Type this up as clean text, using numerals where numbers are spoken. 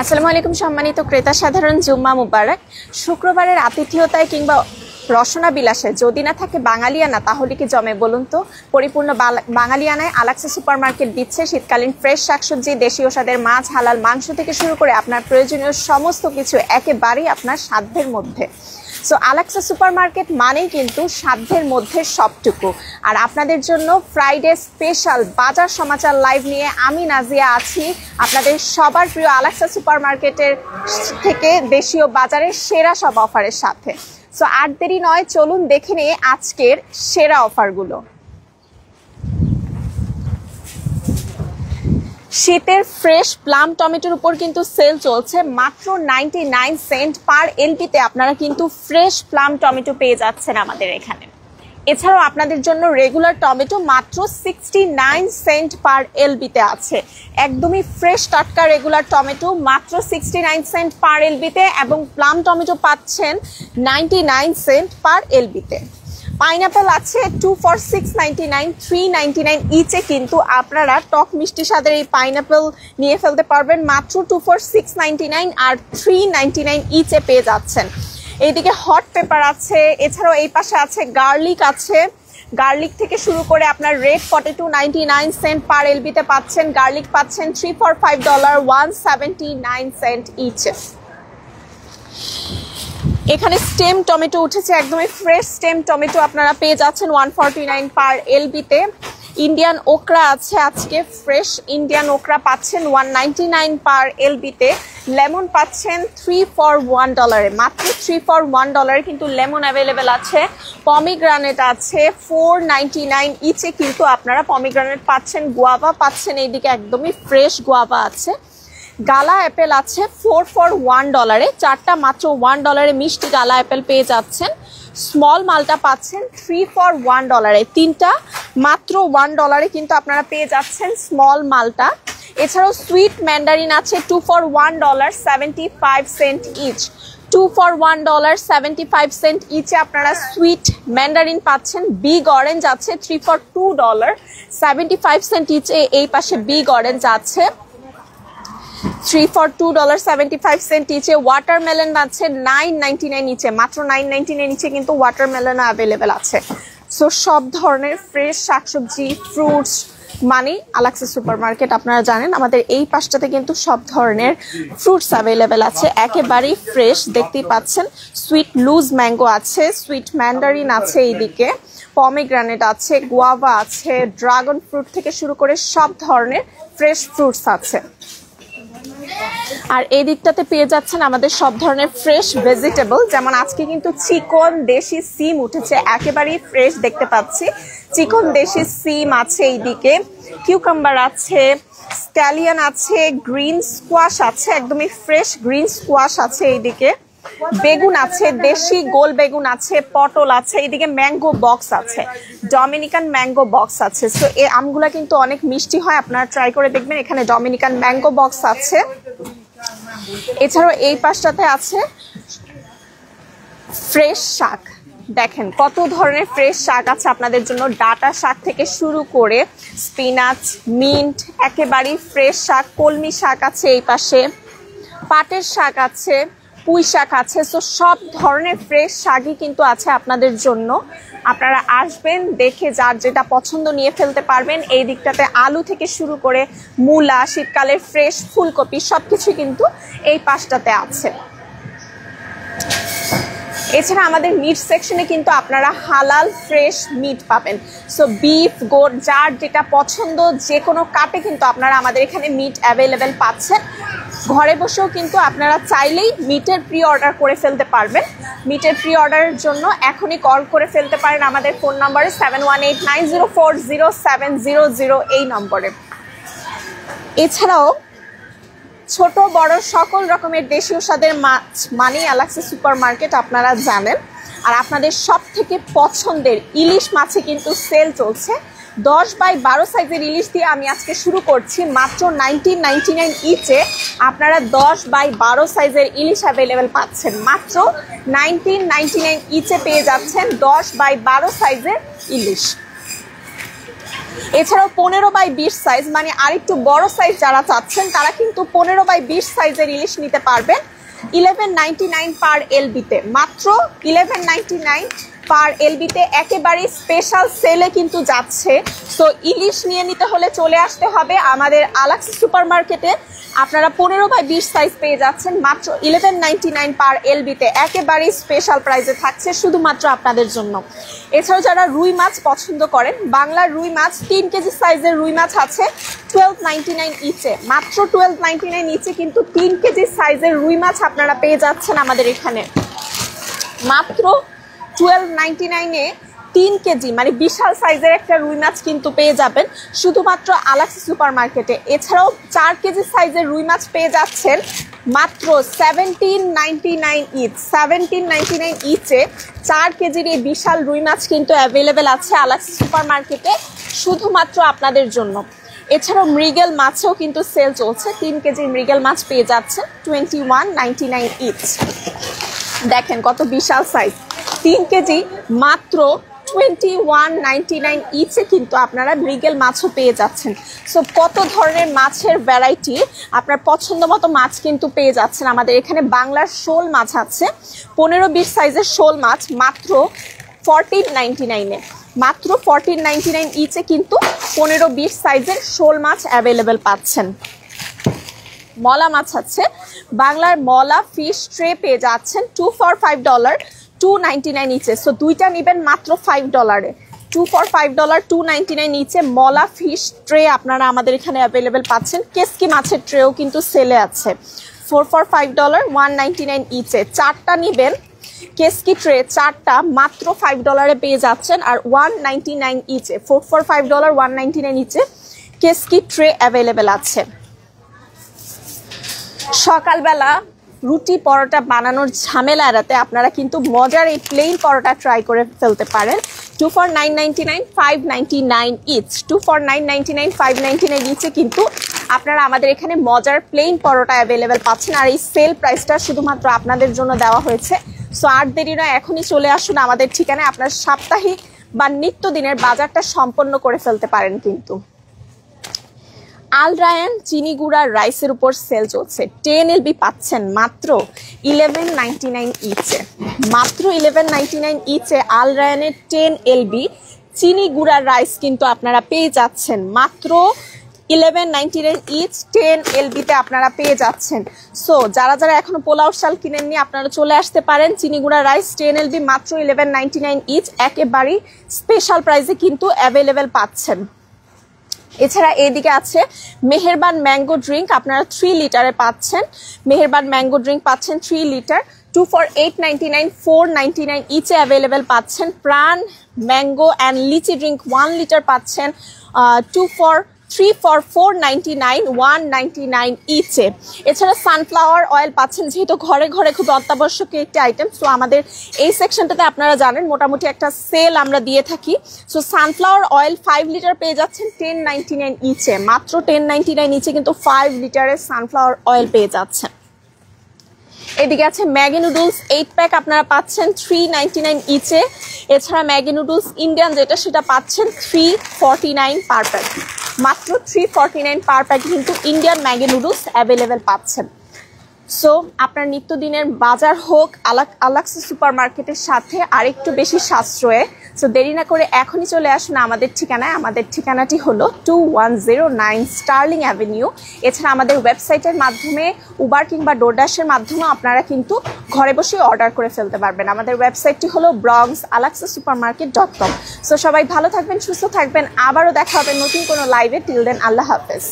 আসসালামু আলাইকুম সম্মানিত ক্রেতা সাধারণ, জুম্মা মুবারক। শুক্রবারের আতিথেয়তায় কিংবা রসনা বিলাসে যদি না থাকে বাঙালিয়ানা, তাহলে কি জমে বলুন তো? পরিপূর্ণ বাঙালিয়ানায় আলাক্সা সুপারমার্কেট দিচ্ছে শীতকালীন ফ্রেশ শাকসবজি, দেশীয় স্বাদের মাছ, হালাল মাংস থেকে শুরু করে আপনার প্রয়োজনীয় সমস্ত কিছু একেবারেই আপনার সাধ্যের মধ্যে। সো আলাক্সা সুপারমার্কেট মানেই কিন্তু সাধ্যের মধ্যে সবটুকু। আর আপনাদের জন্য ফ্রাইডে স্পেশাল বাজার সমাচার লাইভ নিয়ে আমি নাজিয়া আছি, আপনাদের সবার প্রিয় আলাক্সা সুপারমার্কেটের থেকে দেশীয় বাজারের সেরা সব অফারের সাথে। সো আর দেরি নয়, চলুন দেখে নিয়ে আজকের সেরা অফারগুলো। শীতের ফ্রেশ প্লাম টমেটোর উপর কিন্তু সেল চলছে, মাত্র 99 সেন্ট পার এলপিতে আপনারা কিন্তু ফ্রেশ প্লাম টমেটো পেয়ে যাচ্ছেন আমাদের এখানে। এছাড়াও আপনাদের জন্য রেগুলার টমেটো মাত্র 69 সেন্ট পার এলবিতে আছে। একদমই ফ্রেশ টাটকা রেগুলার টমেটো মাত্র 69 সেন্ট পার এলবিতে, এবং প্লাম টমেটো পাচ্ছেন 99 সেন্ট পার এলবিতে। পাইনাপেল আছে 2 for 6.99, 3.99 ইচে কিন্তু আপনারা টক মিষ্টি স্বাদের এই পাইনাপেল নিয়ে ফেলতে পারবেন মাত্র 2 for 6.99 আর 3.99 ইচে পেয়ে যাচ্ছেন। এইদিকে হট পেপার আছে, এছাড়াও এই পাশে আছে গার্লিক আছে। গার্লিক থেকে শুরু করে আপনার রেড পটেটো 99 সেন্ট পার এলবিতে পাচ্ছেন। গার্লিক পাচ্ছেন 3 for $5, 179 সেন্ট ইচে। এখানে স্টেম টমেটো উঠেছে, একদমই ফ্রেশ স্টেম টমেটো আপনারা পেয়ে যাচ্ছেন 149 পার এলবিতে। ইন্ডিয়ান ওকরা আছে, আজকে ফ্রেশ ইন্ডিয়ান ওকরা পাচ্ছেন 199 পার এলবিতে। লেমন পাচ্ছেন 3 for $1, মাত্র 3 for $1 কিন্তু লেমন অ্যাভেলেবেল আছে। পমিগ্রানেট আছে 4.99 ইচে কিন্তু আপনারা পমিগ্রানেট পাচ্ছেন। গুয়াভা পাচ্ছেন, এইদিকে একদমই ফ্রেশ গুয়াভা আছে। গালা অ্যাপেল আছে 4 for $1, চারটা মাত্র $1 মিষ্টি গালা অ্যাপেল পেয়ে যাচ্ছেন। স্মল মালটা পাচ্ছেন 3 for $1, তিনটা মাত্র $1 কিন্তু আপনারা পেয়ে যাচ্ছেন স্মল মালটা। এছাড়াও সুইট ম্যান্ডারিন আছে 2 for $1, 75 cents each. 2 for $1, 75 cents ইচে আপনারা সুইট ম্যান্ডারিন পাচ্ছেন। বিগ অরেঞ্জ আছে 3 for $2, 75 সেন্ট ইচে। এই পাশে বিগ অরেঞ্জ আছে 3 for $2, 75 সেন্ট ইচে। ওয়াটারমেলন আছে 9.99 ইচে, মাত্র 9.99 ইচে কিন্তু ওয়াটারমেলন অ্যাভেলেবেল আছে। সো সব ধরনের ফ্রেশ শাকসবজি, ফ্রুটস মানে আলাক্সা সুপারমার্কেট। আপনারা জানেন আমাদের এই পাশটাতে কিন্তু সব ধরনের ফ্রুটস অ্যাভেলেবেল আছে, একেবারেই ফ্রেশ। দেখতেই পাচ্ছেন সুইট লুজ ম্যাঙ্গো আছে, সুইট ম্যান্ডারিন আছে, এইদিকে পমিগ্রানেট আছে, গুয়াভা আছে, ড্রাগন ফ্রুট থেকে শুরু করে সব ধরনের ফ্রেশ ফ্রুটস আছে। আর এই দিকটাতে পেয়ে যাচ্ছেন আমাদের সব ধরনের ফ্রেশ ভেজিটেবল, যেমন আজকে কিন্তু চিকন দেশি সিম উঠেছে, একেবারেই ফ্রেশ দেখতে পাচ্ছি। চিকন দেশি সিম আছে, এইদিকে কিউকাম্বার আছে, স্ক্যালিয়ান আছে, গ্রিন স্কোয়াশ আছে, একদমই ফ্রেশ গ্রিন স্কোয়াশ আছে। এইদিকে বেগুন আছে, দেশি গোল বেগুন আছে, পটল আছে, এইদিকে ম্যাঙ্গো বক্স আছে, ডমিনিকান ম্যাঙ্গো বক্স আছে। সো এই আমগুলা কিন্তু অনেক মিষ্টি হয়, আপনারা ট্রাই করে দেখবেন। এখানে ডমিনিকান ম্যাঙ্গো বক্স আছে। এছাড়াও এই পাশটাতে আছে ফ্রেশ শাক, দেখেন কত ধরনের ফ্রেশ শাক আছে আপনাদের জন্য। ডাটা শাক থেকে শুরু করে স্পিনাচ, মিন্ট, একেবারেই ফ্রেশ শাক। কলমি শাক আছে এই পাশে, পাটের শাক আছে, পুঁই শাক আছে। সো সব ধরনের ফ্রেশ শাকই কিন্তু আছে আপনাদের জন্য। আপনারা আসবেন, দেখে যার যেটা পছন্দ নিয়ে ফেলতে পারবেন। এই দিকটাতে আলু থেকে শুরু করে মূলা, শীতকালের ফ্রেশ ফুলকপি সবকিছু কিন্তু এই পাশটাতে আছে। এছাড়া আমাদের মিট সেকশনে কিন্তু আপনারা হালাল ফ্রেশ মিট পাবেন। সো বিফ, গোট, যার যেটা পছন্দ যে কোনো কাটে কিন্তু আপনারা আমাদের এখানে মিট অ্যাভেলেবেল পাচ্ছেন। ঘরে বসেও কিন্তু আপনারা চাইলেই মিটের প্রি অর্ডার করে ফেলতে পারবেন। মিটের প্রি অর্ডারের জন্য এখনই কল করে ফেলতে পারেন আমাদের ফোন নম্বরে 7189040700 এই নম্বরে। এছাড়াও ছোট বড় সকল রকমের দেশীয় স্বাদের মাছ মানেই আলাক্সা সুপারমার্কেট, আপনারা জানেন। আর আপনাদের সব থেকে পছন্দের ইলিশ মাছে কিন্তু সেল চলছে। 10x12 সাইজের ইলিশ দিয়ে আমি আজকে শুরু করছি, মাত্র 19.99 ইচে আপনারা 10x12 সাইজের ইলিশ অ্যাভেলেবেল পাচ্ছেন। মাত্র 19.99 ইচে পেয়ে যাচ্ছেন 10x12 সাইজের ইলিশ। এছাড়াও 15/20 সাইজ মানে আরেকটু বড় সাইজ যারা চাচ্ছেন তারা কিন্তু 15/20 সাইজের ইলিশ নিতে পারবেন 1199 পার এলবিতে, মাত্র 1199 পার এলবিতে, একেবারে স্পেশাল সেলে কিন্তু যাচ্ছে। সো ইলিশ নিয়ে নিতে হলে চলে আসতে হবে আমাদের আলাক্সি সুপার মার্কেটে। আপনারা 15/20 সাইজ পেয়ে যাচ্ছেন মাত্র 1199 পার এলবিতে, একেবারে স্পেশাল প্রাইসে থাকছে শুধুমাত্র আপনাদের জন্য। এছাড়াও যারা রুই মাছ পছন্দ করেন, বাংলার রুই মাছ 3 কেজি সাইজের রুই মাছ আছে 1299 ইচে, মাত্র 1299 ইচে কিন্তু 3 কেজি সাইজের রুই মাছ আপনারা পেয়ে যাচ্ছেন আমাদের এখানে মাত্র 1299-এ 3 কেজি মানে বিশাল সাইজের একটা রুই মাছ কিন্তু পেয়ে যাবেন শুধুমাত্র আলাক্সি সুপার মার্কেটে। এছাড়াও 4 কেজি সাইজের রুই মাছ পেয়ে যাচ্ছেন মাত্র 1799 ইচ, 1799 ইচে 4 কেজির এই বিশাল রুই মাছ কিন্তু অ্যাভেলেবেল আছে আলাক্সি সুপার মার্কেটে শুধুমাত্র আপনাদের জন্য। এছাড়াও মৃগেল মাছেও কিন্তু সেল চলছে, 3 কেজির মৃগেল মাছ পেয়ে যাচ্ছেন 2199 ইচ। দেখেন কত বিশাল সাইজ, 3 কেজি মাত্র 2199 ইচে কিন্তু আপনারা মৃগেল মাছও পেয়ে যাচ্ছেন। সো কত ধরনের মাছের ভ্যারাইটি, আপনার পছন্দ মতো মাছ কিন্তু পেয়ে যাচ্ছেন আমাদের এখানে। বাংলার শোল মাছ আছে 15-20 সাইজের শোল মাছ মাত্র 1499-এ, মাত্র 1499 ইচে কিন্তু 15-20 সাইজের শোল মাছ অ্যাভেলেবেল পাচ্ছেন। মলা মাছ আছে, বাংলার মলা ফিশ ট্রে পেয়ে যাচ্ছেন 2 for $5, 299 ইচে। সো দুইটা নেবেন মাত্র $5-এ, 2 for $5, 299 ইচে মলা ফিশ ট্রে আপনারা আমাদের এখানে অ্যাভেলেবেল পাচ্ছেন। কেসকি মাছের ট্রেও কিন্তু সেলে আছে 4 for $5, 199 ইচে। 4টা নেবেন কেসকি ট্রে, 4টা মাত্র $5-এ পেয়ে যাচ্ছেন আর 199 ইচে, 4 for $5, 199 ইচে কেসকি ট্রে অ্যাভেলেবেল আছে। সকালবেলা রুটি পরোটা বানানোর ঝামেলা এড়াতে আপনারা কিন্তু মজার এই প্লেন পরোটা ট্রাই করে ফেলতে পারেন 2 for $9.99, $5.99 ইচ, 2 for $9.99, $5.99 ইচে কিন্তু আপনারা আমাদের এখানে মজার প্লেন পরোটা অ্যাভেলেবেল পাচ্ছেন আর এই সেল প্রাইসটা শুধুমাত্র আপনাদের জন্য দেওয়া হয়েছে। সো আর দেরি নয়, এখনই চলে আসুন আমাদের ঠিকানায়, আপনার সাপ্তাহিক বা নিত্যদিনের বাজারটা সম্পন্ন করে ফেলতে পারেন কিন্তু। আল রায়ান চিনি গুঁড়ার রাইসের উপর সেল চলছে, 10 LB পাচ্ছেন মাত্র 1199 ইচে, মাত্র 1199 ইচে আল রায়ানের 10 LB চিনি গুঁড়ার রাইস কিন্তু আপনারা পেয়ে যাচ্ছেন মাত্র 1199 ইচ, 10 LBতে আপনারা পেয়ে যাচ্ছেন। সো যারা যারা এখনো পোলাও চাল কিনেননি আপনারা চলে আসতে পারেন, চিনি গুঁড়া রাইস 10 LB মাত্র 1199 ইচ, একেবারেই স্পেশাল প্রাইসে কিন্তু অ্যাভেলেবেল পাচ্ছেন। এছাড়া এইদিকে আছে মেহেরবান ম্যাঙ্গো ড্রিঙ্ক, আপনারা 3 লিটারে পাচ্ছেন, মেহেরবান ম্যাঙ্গো ড্রিঙ্ক পাচ্ছেন 3 লিটার 2 for $8.99, $4.99 ইচে অ্যাভেলেবেল পাচ্ছেন। Pran mango and litchi drink 1 litre পাচ্ছেন 3 for $4.99, $1.99 ইচে। এছাড়া সানফ্লাওয়ার অয়েল পাচ্ছেন, যেহেতু ঘরে ঘরে খুব অত্যাবশ্যকীয় একটি আইটেম, সো আমাদের এই সেকশনটাতে আপনারা জানেন মোটামুটি একটা সেল আমরা দিয়ে থাকি। সো সানফ্লাওয়ার অয়েল 5 লিটার পেয়ে যাচ্ছেন 10.99 ইচে, মাত্র 10.99 ইচে কিন্তু 5 লিটারের সানফ্লাওয়ার অয়েল পেয়ে যাচ্ছেন। এদিকে আছে ম্যাগি নুডলস 8 প্যাক আপনারা পাচ্ছেন 3.99 ইচে। এছাড়া ম্যাগি নুডলস ইন্ডিয়ান যেটা সেটা পাচ্ছেন 349 পার প্যাক, মাত্র 349 পার প্যাক কিন্তু ইন্ডিয়ান ম্যাগি নুডলস অ্যাভেলেবেল পাচ্ছেন। সো আপনার নিত্যদিনের বাজার হোক আলাক্সি সুপার মার্কেটের সাথে আরেকটু বেশি সাশ্রয়ে। সো দেরি না করে এখনই চলে আসুন আমাদের ঠিকানায়। আমাদের ঠিকানাটি হলো 2109 স্টার্লিং অ্যাভিনিউ। এছাড়া আমাদের ওয়েবসাইটের মাধ্যমে উবার কিংবা ডোরড্যাশের মাধ্যমেও আপনারা কিন্তু ঘরে বসে অর্ডার করে ফেলতে পারবেন। আমাদের ওয়েবসাইটটি হলো bronxalaxisupermarket.com। সো সবাই ভালো থাকবেন, সুস্থ থাকবেন, আবারও দেখা হবে নতুন কোনো লাইভে। টিল দেন আল্লাহ হাফেজ।